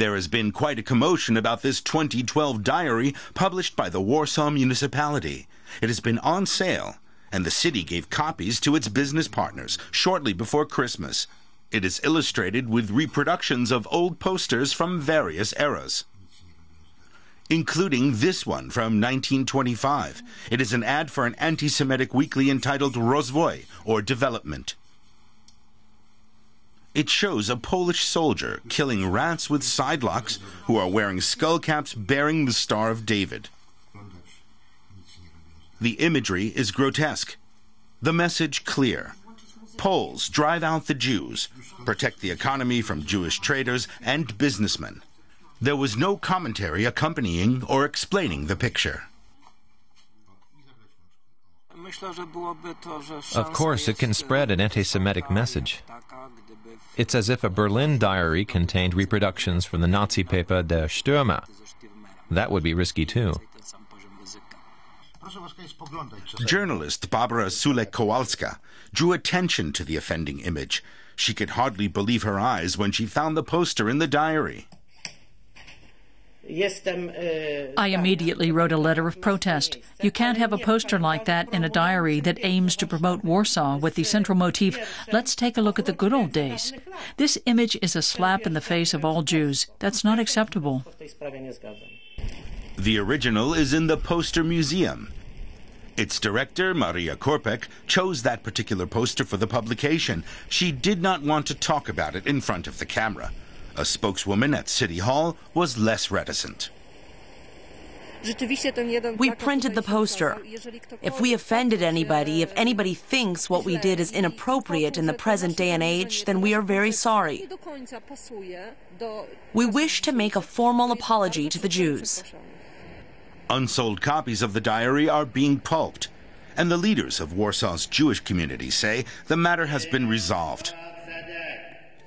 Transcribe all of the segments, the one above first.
There has been quite a commotion about this 2012 diary published by the Warsaw municipality. It has been on sale, and the city gave copies to its business partners shortly before Christmas. It is illustrated with reproductions of old posters from various eras, including this one from 1925. It is an ad for an anti-Semitic weekly entitled Rozwój, or Development. It shows a Polish soldier killing rats with sidelocks who are wearing skull caps bearing the Star of David. The imagery is grotesque. The message clear. Poles drive out the Jews, protect the economy from Jewish traders and businessmen. There was no commentary accompanying or explaining the picture. Of course, it can spread an anti-Semitic message. It's as if a Berlin diary contained reproductions from the Nazi paper Der Stürmer. That would be risky too. Journalist Barbara Sulek-Kowalska drew attention to the offending image. She could hardly believe her eyes when she found the poster in the diary. I immediately wrote a letter of protest. You can't have a poster like that in a diary that aims to promote Warsaw with the central motif, let's take a look at the good old days. This image is a slap in the face of all Jews. That's not acceptable. The original is in the Poster Museum. Its director, Maria Korpek, chose that particular poster for the publication. She did not want to talk about it in front of the camera. A spokeswoman at City Hall was less reticent. We printed the poster. If we offended anybody, if anybody thinks what we did is inappropriate in the present day and age, then we are very sorry. We wish to make a formal apology to the Jews. Unsold copies of the diary are being pulped, and the leaders of Warsaw's Jewish community say the matter has been resolved.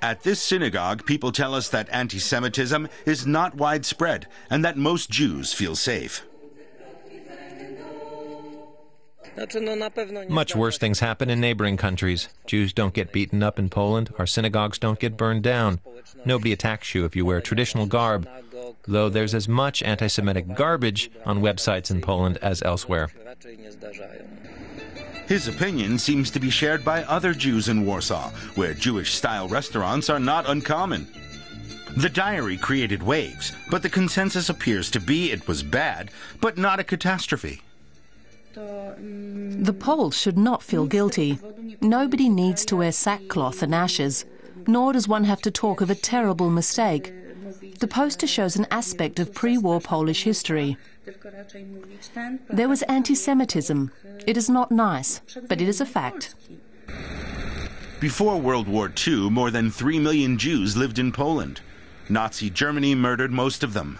At this synagogue, people tell us that anti-Semitism is not widespread and that most Jews feel safe. Much worse things happen in neighboring countries. Jews don't get beaten up in Poland. Our synagogues don't get burned down. Nobody attacks you if you wear traditional garb, though there's as much anti-Semitic garbage on websites in Poland as elsewhere. His opinion seems to be shared by other Jews in Warsaw, where Jewish-style restaurants are not uncommon. The diary created waves, but the consensus appears to be it was bad, but not a catastrophe. The Poles should not feel guilty. Nobody needs to wear sackcloth and ashes, nor does one have to talk of a terrible mistake. The poster shows an aspect of pre-war Polish history. There was anti-Semitism. It is not nice, but it is a fact. Before World War II, more than 3 million Jews lived in Poland. Nazi Germany murdered most of them.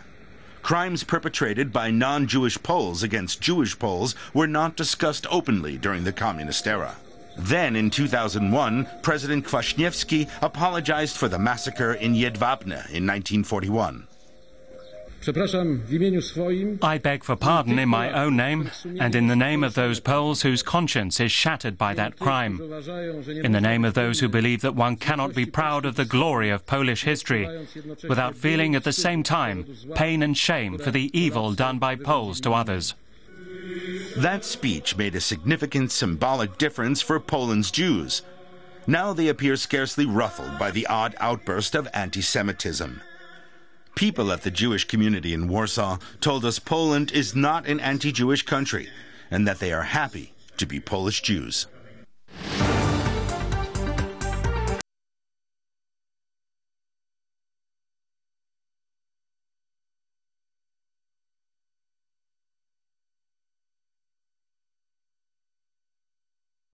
Crimes perpetrated by non-Jewish Poles against Jewish Poles were not discussed openly during the communist era. Then, in 2001, President Kwaśniewski apologized for the massacre in Jedwabne in 1941. I beg for pardon in my own name and in the name of those Poles whose conscience is shattered by that crime, in the name of those who believe that one cannot be proud of the glory of Polish history without feeling at the same time pain and shame for the evil done by Poles to others. That speech made a significant symbolic difference for Poland's Jews. Now they appear scarcely ruffled by the odd outburst of anti-Semitism. People at the Jewish community in Warsaw told us Poland is not an anti-Jewish country and that they are happy to be Polish Jews.